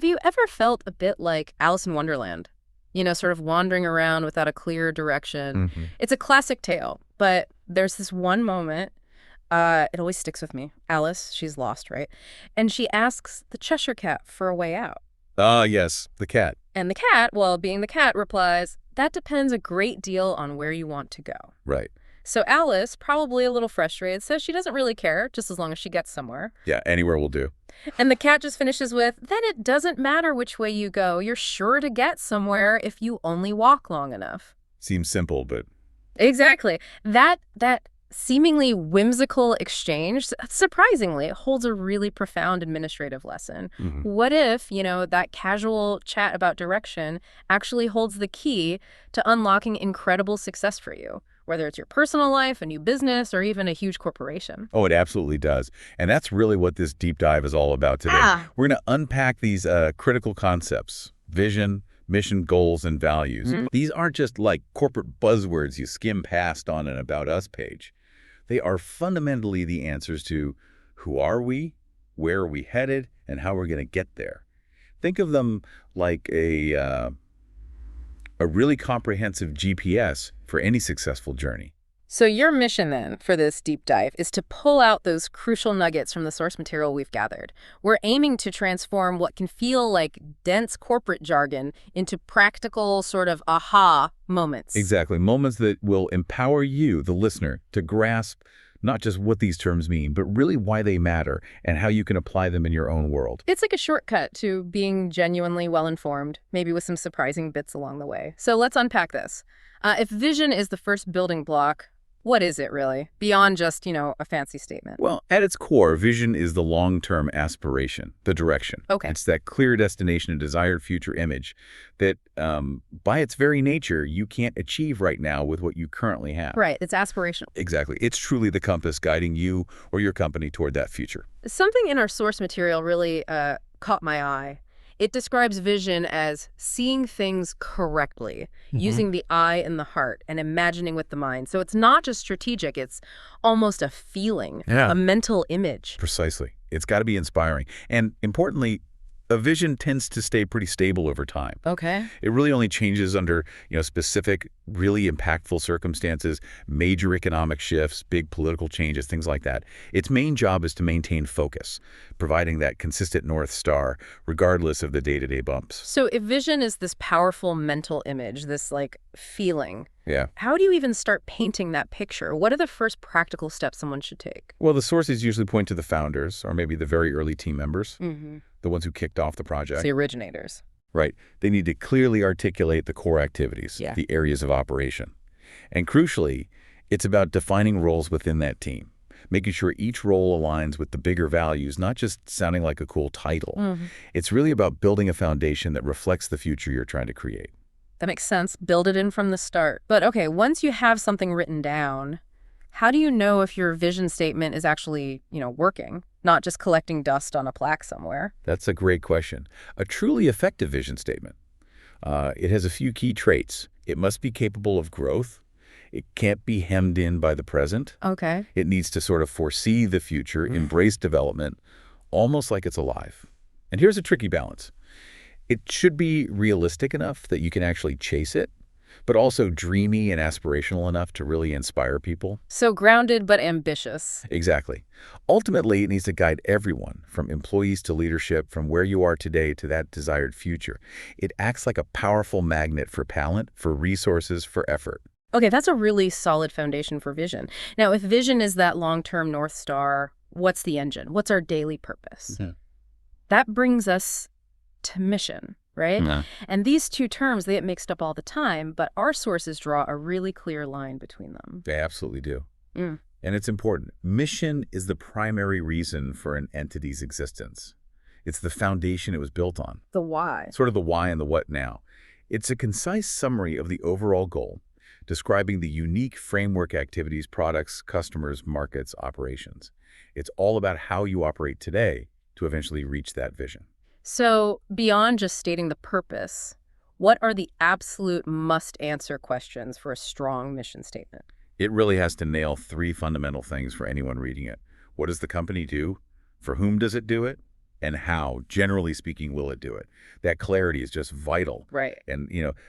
Have you ever felt a bit like Alice in Wonderland? Sort of wandering around without a clear direction. Hmm. It's a classic tale, but there's this one moment, it always sticks with me. Alice, she's lost, right? And she asks the Cheshire Cat for a way out. Ah, yes, the cat. And the cat, well, being the cat, replies, that depends a great deal on where you want to go. Right. So Alice, probably a little frustrated, says she doesn't really care, just as long as she gets somewhere. Yeah, anywhere will do. And the cat just finishes with, then it doesn't matter which way you go. You're sure to get somewhere if you only walk long enough. Seems simple, but Exactly. That seemingly whimsical exchange, surprisingly, holds a really profound administrative lesson. mhm. What if, that casual chat about direction actually holds the key to unlocking incredible success for you, whether it's your personal life, a new business, or even a huge corporation? Oh, it absolutely does. And that's really what this deep dive is all about today. We're going to unpack these critical concepts: vision, mission, goals, and values. Mhm. These aren't just like corporate buzzwords you skim past on an About Us page. They are fundamentally the answers to who are we, where are we headed, and how we're going to get there. Think of them like a really comprehensive GPS for any successful journey. So your mission then for this deep dive is to pull out those crucial nuggets from the source material we've gathered. We're aiming to transform what can feel like dense corporate jargon into practical sort of aha moments. Exactly. Moments that will empower you, the listener, to grasp not just what these terms mean, but really why they matter and how you can apply them in your own world. It's like a shortcut to being genuinely well-informed, maybe with some surprising bits along the way. So let's unpack this. If vision is the first building block, what is it really? Beyond just, a fancy statement. Well, at its core, vision is the long-term aspiration, the direction. Okay. It's that clear destination and desired future image that, by its very nature, you can't achieve right now with what you currently have. Right, it's aspirational. Exactly. It's truly the compass guiding you or your company toward that future. Something in our source material really caught my eye. It describes vision as seeing things correctly, using the eye and the heart, and imagining with the mind. So it's not just strategic, it's almost a feeling, Yeah. a mental image. Precisely. It's got to be inspiring. And importantly, a vision tends to stay pretty stable over time. Okay. It really only changes under, specific, really impactful circumstances, major economic shifts, big political changes, things like that. Its main job is to maintain focus, providing that consistent North Star, regardless of the day-to-day bumps. So if vision is this powerful mental image, this feeling, Yeah. how do you even start painting that picture? What are the first practical steps someone should take? Well, the sources usually point to the founders, or maybe the very early team members, Mm-hmm. the ones who kicked off the project. The originators. Right. They need to clearly articulate the core activities, Yeah. the areas of operation. And crucially, it's about defining roles within that team, making sure each role aligns with the bigger values, not just sounding like a cool title. Mm-hmm. It's really about building a foundation that reflects the future you're trying to create. That makes sense. Build it in from the start. But okay, once you have something written down, how do you know if your vision statement is actually, working, not just collecting dust on a plaque somewhere? That's a great question. A truly effective vision statement. It has a few key traits. It must be capable of growth. It can't be hemmed in by the present. Okay. It needs to sort of foresee the future, embrace development, almost like it's alive. And here's a tricky balance. It should be realistic enough that you can actually chase it, but also dreamy and aspirational enough to really inspire people. So grounded but ambitious. Exactly. Ultimately, it needs to guide everyone, from employees to leadership, from where you are today to that desired future. It acts like a powerful magnet for talent, for resources, for effort. Okay, that's a really solid foundation for vision. Now, if vision is that long-term North Star, what's the engine? What's our daily purpose? That brings us to mission, right? Yeah. And these two terms, they get mixed up all the time, but our sources draw a really clear line between them. They absolutely do. Mm. And it's important. Mission is the primary reason for an entity's existence. It's the foundation it was built on, The why. sort of the why and the what now. It's a concise summary of the overall goal, describing the unique framework activities, products, customers, markets, operations. It's all about how you operate today to eventually reach that vision. So beyond just stating the purpose, what are the absolute must-answer questions for a strong mission statement? It really has to nail three fundamental things for anyone reading it. What does the company do? For whom does it do it? and how, generally speaking, will it do it. That clarity is just vital. Right. And,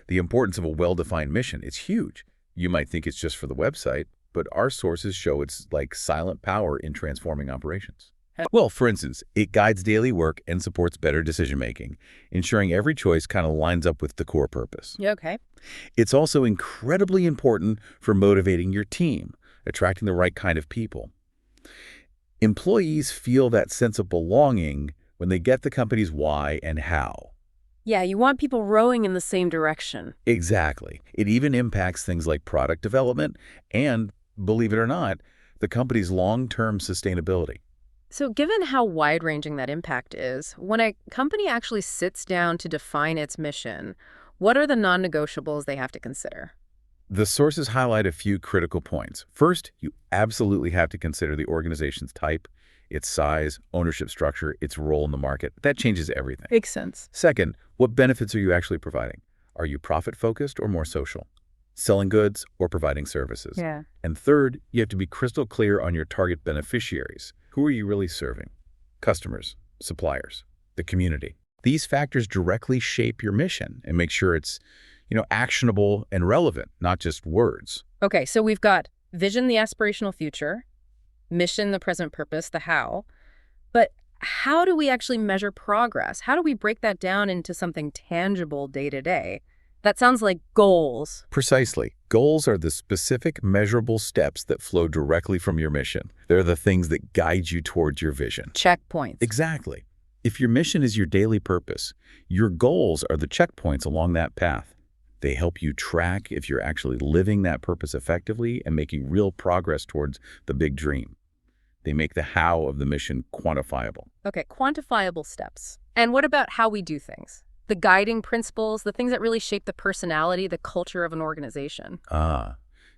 the importance of a well-defined mission, it's huge. You might think it's just for the website, but our sources show it's like silent power in transforming operations. Well, for instance, it guides daily work and supports better decision-making, ensuring every choice kind of lines up with the core purpose. Yeah, okay. It's also incredibly important for motivating your team, attracting the right kind of people. Employees feel that sense of belonging when they get the company's why and how. Yeah, you want people rowing in the same direction. Exactly. It even impacts things like product development and, believe it or not, the company's long-term sustainability. So given how wide-ranging that impact is, when a company actually sits down to define its mission, what are the non-negotiables they have to consider? The sources highlight a few critical points. First, you absolutely have to consider the organization's type, its size, ownership structure, its role in the market. That changes everything. Makes sense. Second, what benefits are you actually providing? Are you profit-focused or more social? Selling goods or providing services? Yeah. And third, you have to be crystal clear on your target beneficiaries. Who are you really serving? Customers, suppliers, the community. These factors directly shape your mission and make sure it's, actionable and relevant, not just words. Okay, so we've got vision, the aspirational future, mission, the present purpose, the how. But how do we actually measure progress? How do we break that down into something tangible day to day? That sounds like goals. Precisely. Goals are the specific, measurable steps that flow directly from your mission. They're the things that guide you towards your vision. Checkpoints. Exactly. If your mission is your daily purpose, your goals are the checkpoints along that path. They help you track if you're actually living that purpose effectively and making real progress towards the big dream. They make the how of the mission quantifiable. Okay, quantifiable steps. And what about how we do things? The guiding principles, the things that really shape the personality, the culture of an organization. Now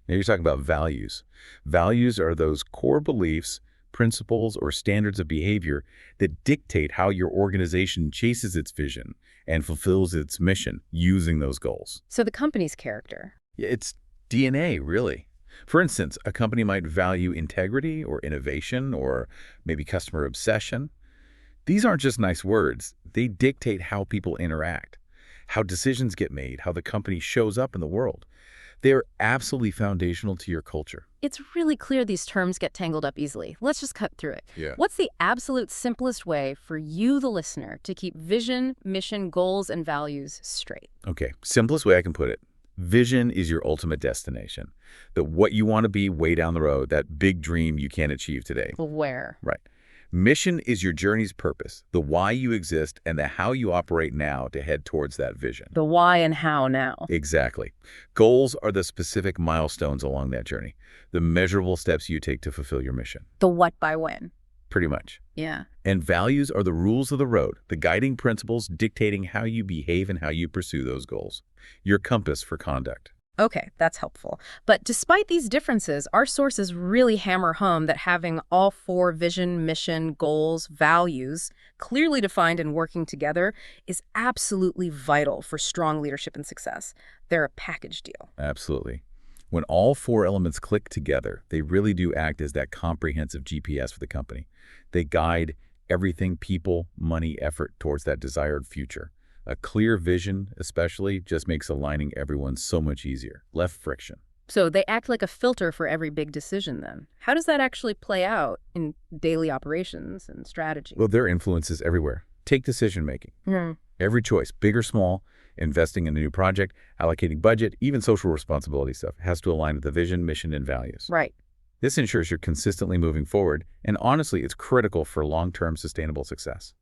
you're talking about values. Values are those core beliefs, principles, or standards of behavior that dictate how your organization chases its vision and fulfills its mission using those goals. So the company's character. Yeah, it's DNA, really. For instance, a company might value integrity or innovation or maybe customer obsession. These aren't just nice words. They dictate how people interact, how decisions get made, how the company shows up in the world. They are absolutely foundational to your culture. It's really clear these terms get tangled up easily. Let's just cut through it. Yeah. What's the absolute simplest way for you, the listener, to keep vision, mission, goals, and values straight? Okay, simplest way I can put it. Vision is your ultimate destination. What you want to be way down the road, that big dream you can't achieve today. Where? Right. Mission is your journey's purpose, the why you exist and the how you operate now to head towards that vision. The why and how now. Exactly. Goals are the specific milestones along that journey, the measurable steps you take to fulfill your mission. The what by when. Pretty much. Yeah. And values are the rules of the road, the guiding principles dictating how you behave and how you pursue those goals. Your compass for conduct. Okay, that's helpful. But despite these differences, our sources really hammer home that having all four vision, mission, goals, values clearly defined and working together is absolutely vital for strong leadership and success. They're a package deal. Absolutely. When all four elements click together, they really do act as that comprehensive GPS for the company. They guide everything, people, money, effort towards that desired future. A clear vision, especially, just makes aligning everyone so much easier. Less friction. So they act like a filter for every big decision then. How does that actually play out in daily operations and strategy? Well, their influence is everywhere. Take decision-making. Every choice, big or small, investing in a new project, allocating budget, even social responsibility stuff, has to align with the vision, mission, and values. Right. This ensures you're consistently moving forward, and honestly, it's critical for long-term sustainable success.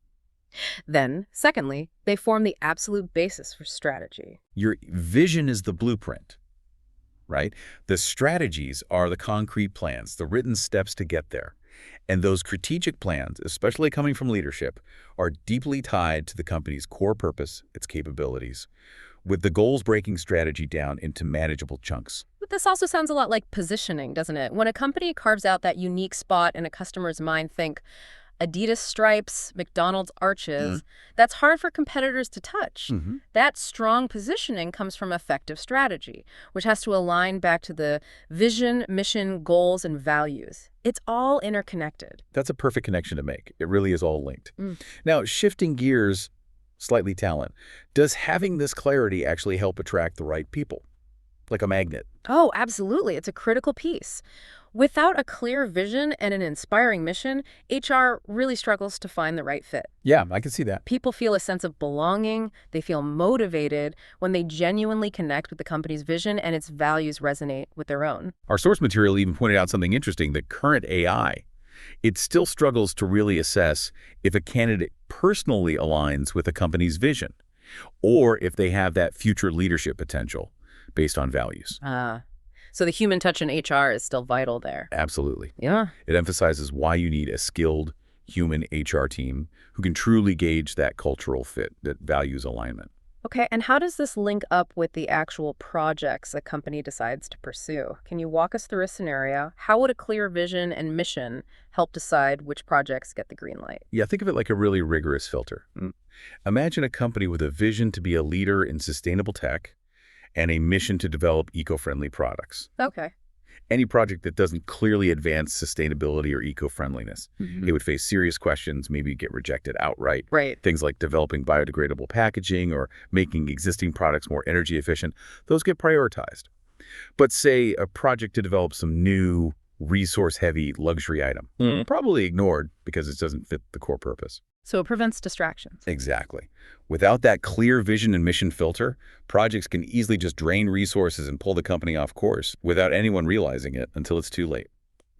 Then, secondly, they form the absolute basis for strategy. Your vision is the blueprint, right? The strategies are the concrete plans, the written steps to get there. And those strategic plans, especially coming from leadership, are deeply tied to the company's core purpose, its capabilities, with the goals breaking strategy down into manageable chunks. But this also sounds a lot like positioning, doesn't it? When a company carves out that unique spot in a customer's mind, think Adidas stripes, McDonald's arches. That's hard for competitors to touch. That strong positioning comes from effective strategy, which has to align back to the vision, mission, goals, and values. It's all interconnected. That's a perfect connection to make. It really is all linked. Now, shifting gears, slightly talent. Does having this clarity actually help attract the right people? Like a magnet? Oh, absolutely. It's a critical piece. Without a clear vision and an inspiring mission, HR really struggles to find the right fit. Yeah, I can see that. People feel a sense of belonging, they feel motivated when they genuinely connect with the company's vision and its values resonate with their own. Our source material even pointed out something interesting. The current AI, it still struggles to really assess if a candidate personally aligns with a company's vision or if they have that future leadership potential based on values. So the human touch in HR is still vital there. Absolutely. Yeah. It emphasizes why you need a skilled human HR team who can truly gauge that cultural fit, that values alignment. Okay, and how does this link up with the actual projects a company decides to pursue? Can you walk us through a scenario? How would a clear vision and mission help decide which projects get the green light? Yeah, think of it like a really rigorous filter. Imagine a company with a vision to be a leader in sustainable tech and a mission to develop eco-friendly products. Okay. Any project that doesn't clearly advance sustainability or eco-friendliness, it would face serious questions, maybe get rejected outright. Right. Things like developing biodegradable packaging or making existing products more energy efficient, those get prioritized. But say a project to develop some new resource-heavy luxury item, probably ignored because it doesn't fit the core purpose. So it prevents distractions. Exactly. Without that clear vision and mission filter, projects can easily just drain resources and pull the company off course without anyone realizing it until it's too late.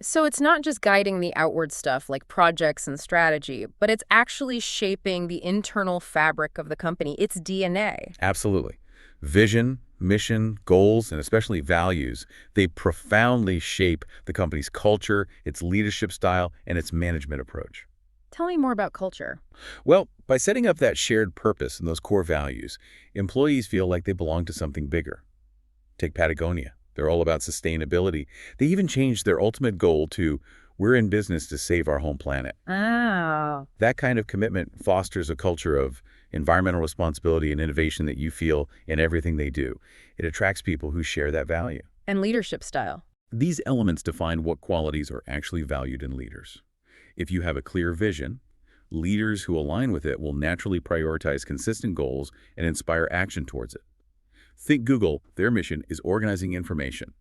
So it's not just guiding the outward stuff like projects and strategy, but it's actually shaping the internal fabric of the company, its DNA. Absolutely. Vision, mission, goals, and especially values, they profoundly shape the company's culture, its leadership style, and its management approach. Tell me more about culture. Well, by setting up that shared purpose and those core values, employees feel like they belong to something bigger. Take Patagonia. They're all about sustainability. They even changed their ultimate goal to, we're in business to save our home planet. Oh. That kind of commitment fosters a culture of environmental responsibility and innovation that you feel in everything they do. It attracts people who share that value. And leadership style. These elements define what qualities are actually valued in leaders. If you have a clear vision, leaders who align with it will naturally prioritize consistent goals and inspire action towards it. Think Google, their mission is organizing information.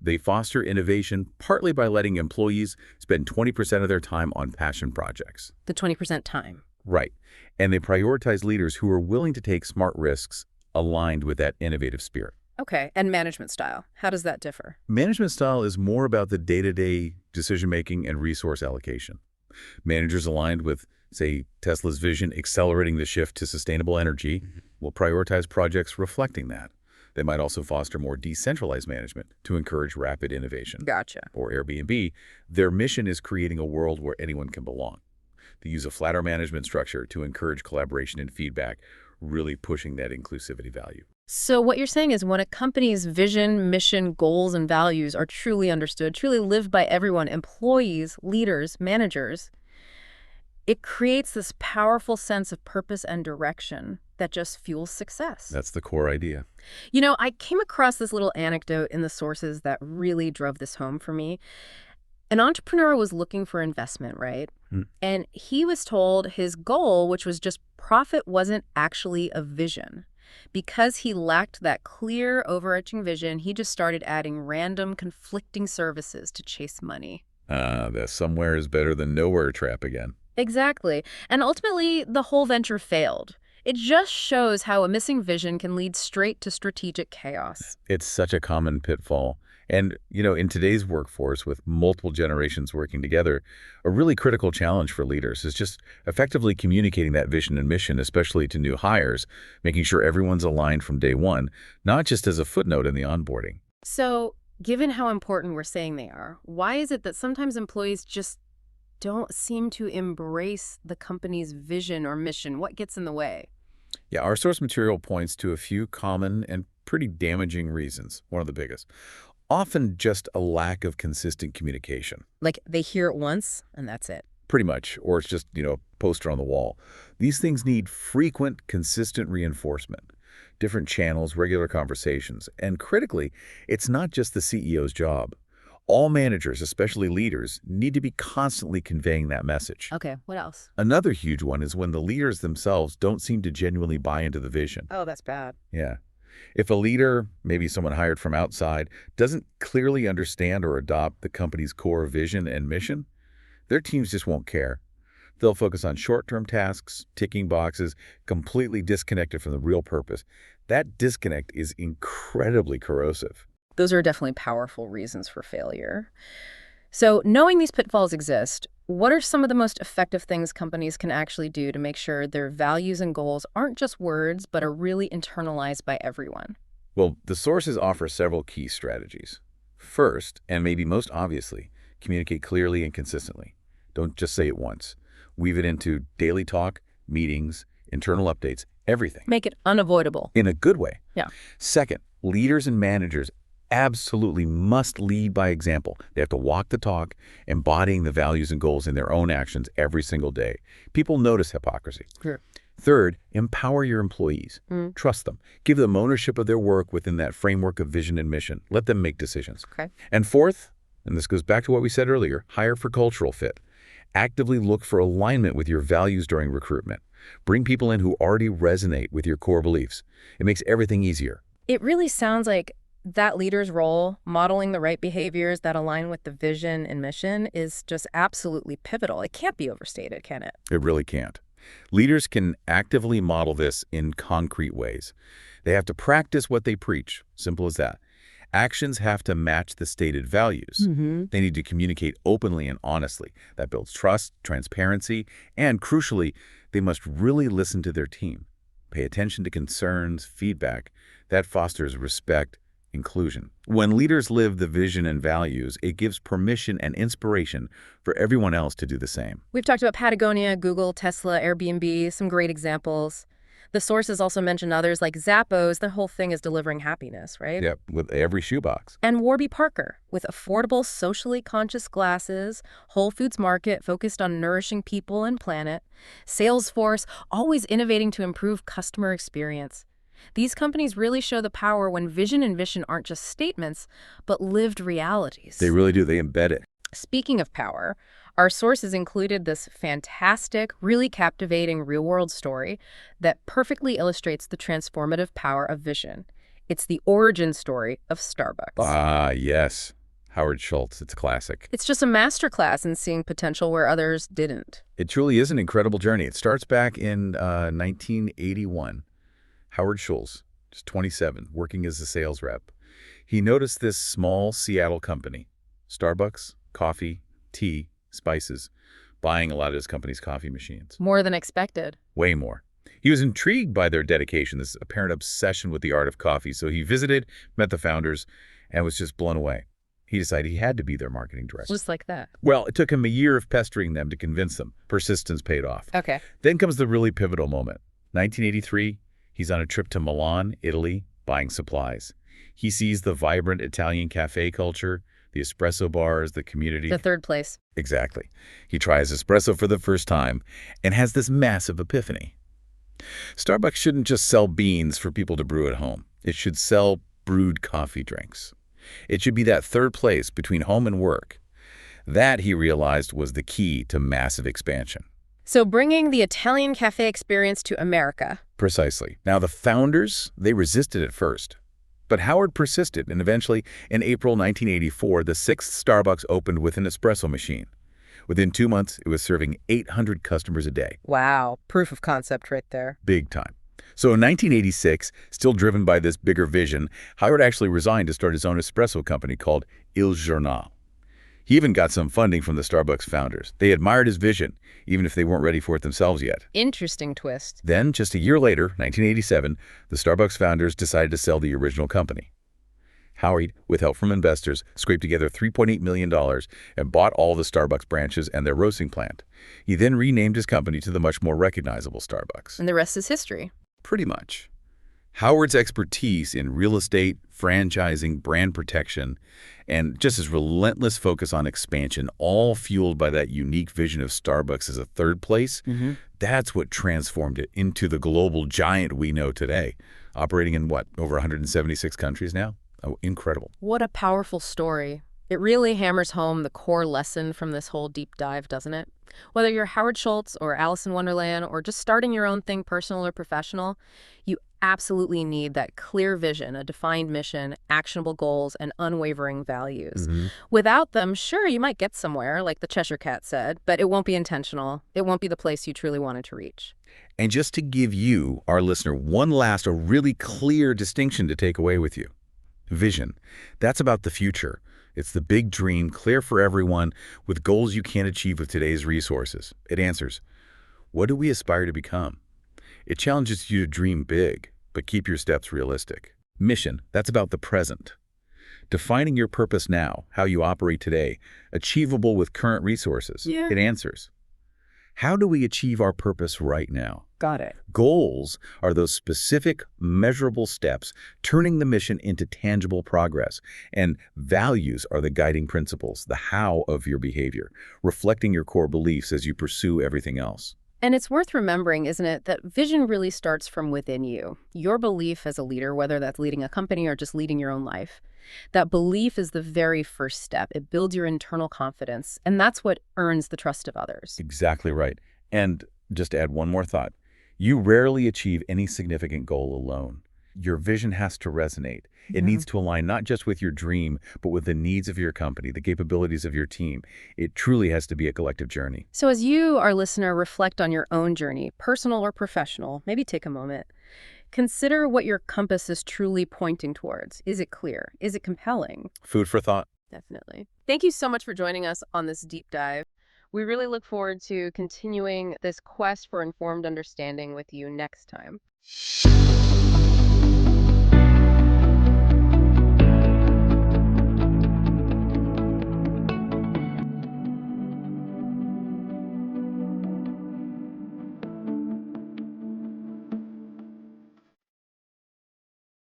They foster innovation partly by letting employees spend 20% of their time on passion projects. The 20% time. Right. And they prioritize leaders who are willing to take smart risks aligned with that innovative spirit. Okay, and management style. How does that differ? Management style is more about the day-to-day decision-making and resource allocation. Managers aligned with, say, Tesla's vision accelerating the shift to sustainable energy will prioritize projects reflecting that. They might also foster more decentralized management to encourage rapid innovation. Gotcha. Or Airbnb, their mission is creating a world where anyone can belong. They use a flatter management structure to encourage collaboration and feedback, really pushing that inclusivity value. So what you're saying is when a company's vision, mission, goals, and values are truly understood, truly lived by everyone, employees, leaders, managers, it creates this powerful sense of purpose and direction that just fuels success. That's the core idea. You know, I came across this little anecdote in the sources that really drove this home for me. An entrepreneur was looking for investment, right? And he was told his goal, which was just profit, wasn't actually a vision. Because he lacked that clear, overarching vision, he just started adding random, conflicting services to chase money. The somewhere is better than nowhere trap again. Exactly. And ultimately, the whole venture failed. It just shows how a missing vision can lead straight to strategic chaos. It's such a common pitfall. And, in today's workforce, with multiple generations working together, a really critical challenge for leaders is just effectively communicating that vision and mission, especially to new hires, making sure everyone's aligned from day one, not just as a footnote in the onboarding. So, given how important we're saying they are, why is it that sometimes employees just don't seem to embrace the company's vision or mission? What gets in the way? Yeah, our source material points to a few common and pretty damaging reasons, one of the biggest. Often just a lack of consistent communication. Like they hear it once and that's it. Pretty much, or it's just, a poster on the wall. These things need frequent, consistent reinforcement, different channels, regular conversations. And critically, it's not just the CEO's job. All managers, especially leaders, need to be constantly conveying that message. Okay, what else? Another huge one is when the leaders themselves don't seem to genuinely buy into the vision. Oh, that's bad. Yeah. If a leader, maybe someone hired from outside, doesn't clearly understand or adopt the company's core vision and mission, their teams just won't care. They'll focus on short-term tasks, ticking boxes, completely disconnected from the real purpose. That disconnect is incredibly corrosive. Those are definitely powerful reasons for failure. So knowing these pitfalls exist, what are some of the most effective things companies can actually do to make sure their values and goals aren't just words, but are really internalized by everyone? Well, the sources offer several key strategies. First, and maybe most obviously, communicate clearly and consistently. Don't just say it once. Weave it into daily talk, meetings, internal updates, everything. Make it unavoidable. In a good way. Yeah. Second, leaders and managers absolutely must lead by example. They have to walk the talk, embodying the values and goals in their own actions every single day. People notice hypocrisy. Sure. Third, empower your employees. Trust them. Give them ownership of their work within that framework of vision and mission. Let them make decisions. Okay. And fourth, and this goes back to what we said earlier, hire for cultural fit. Actively look for alignment with your values during recruitment. Bring people in who already resonate with your core beliefs. It makes everything easier. It really sounds like that leader's role, modeling the right behaviors that align with the vision and mission, is just absolutely pivotal. It can't be overstated, can it? It really can't. Leaders can actively model this in concrete ways. They have to practice what they preach. Simple as that. Actions have to match the stated values. They need to communicate openly and honestly. That builds trust, transparency, and crucially, they must really listen to their team. Pay attention to concerns, feedback. That fosters respect, inclusion. When leaders live the vision and values, it gives permission and inspiration for everyone else to do the same. We've talked about Patagonia, Google, Tesla, Airbnb, some great examples. The sources also mention others like Zappos. The whole thing is delivering happiness, right? Yep, with every shoebox. And Warby Parker, with affordable, socially conscious glasses, Whole Foods Market focused on nourishing people and planet, Salesforce always innovating to improve customer experience. These companies really show the power when vision and mission aren't just statements, but lived realities. They really do. They embed it. Speaking of power, our sources included this fantastic, really captivating real-world story that perfectly illustrates the transformative power of vision. It's the origin story of Starbucks. Ah, yes. Howard Schultz. It's a classic. It's just a masterclass in seeing potential where others didn't. It truly is an incredible journey. It starts back in 1981. Howard Schultz, just 27, working as a sales rep. He noticed this small Seattle company, Starbucks, coffee, tea, spices, buying a lot of his company's coffee machines. More than expected. Way more. He was intrigued by their dedication, this apparent obsession with the art of coffee, so he visited, met the founders, and was just blown away. He decided he had to be their marketing director. Just like that. Well, it took him a year of pestering them to convince them. Persistence paid off. Okay. Then comes the really pivotal moment. 1983, he's on a trip to Milan, Italy, buying supplies. He sees the vibrant Italian cafe culture, the espresso bars, the community. The third place. Exactly. He tries espresso for the first time and has this massive epiphany. Starbucks shouldn't just sell beans for people to brew at home. It should sell brewed coffee drinks. It should be that third place between home and work. That, he realized, was the key to massive expansion. So bringing the Italian cafe experience to America. Precisely. Now, the founders, they resisted at first. But Howard persisted, and eventually, in April 1984, the sixth Starbucks opened with an espresso machine. Within 2 months, it was serving 800 customers a day. Wow. Proof of concept right there. Big time. So in 1986, still driven by this bigger vision, Howard actually resigned to start his own espresso company called Il Giornale. He even got some funding from the Starbucks founders. They admired his vision, even if they weren't ready for it themselves yet. Interesting twist. Then, just a year later, 1987, the Starbucks founders decided to sell the original company. Howard, with help from investors, scraped together $3.8 million and bought all the Starbucks branches and their roasting plant. He then renamed his company to the much more recognizable Starbucks. And the rest is history. Pretty much. Howard's expertise in real estate, franchising, brand protection, and just his relentless focus on expansion, all fueled by that unique vision of Starbucks as a third place, that's what transformed it into the global giant we know today, operating in what, over 176 countries now? Oh, incredible. What a powerful story. It really hammers home the core lesson from this whole deep dive, doesn't it? Whether you're Howard Schultz or Alice in Wonderland or just starting your own thing, personal or professional, you absolutely need that clear vision, a defined mission, actionable goals, and unwavering values. Without them, sure, you might get somewhere, like the Cheshire Cat said, but it won't be intentional. It won't be the place you truly wanted to reach. And just to give you, our listener, one last, a really clear distinction to take away with you. Vision. That's about the future. It's the big dream, clear for everyone, with goals you can't achieve with today's resources. It answers, what do we aspire to become? It challenges you to dream big, but keep your steps realistic. Mission. That's about the present. Defining your purpose now, how you operate today, achievable with current resources. Yeah. It answers, how do we achieve our purpose right now? Got it. Goals are those specific, measurable steps, turning the mission into tangible progress. And values are the guiding principles, the how of your behavior, reflecting your core beliefs as you pursue everything else. And it's worth remembering, isn't it, that vision really starts from within you. Your belief as a leader, whether that's leading a company or just leading your own life, that belief is the very first step. It builds your internal confidence, and that's what earns the trust of others. Exactly right. And just to add one more thought, you rarely achieve any significant goal alone. Your vision has to resonate. It needs to align not just with your dream, but with the needs of your company, the capabilities of your team. It truly has to be a collective journey. So as you, our listener, reflect on your own journey, personal or professional, maybe take a moment. Consider what your compass is truly pointing towards. Is it clear? Is it compelling? Food for thought. Definitely. Thank you so much for joining us on this deep dive. We really look forward to continuing this quest for informed understanding with you next time.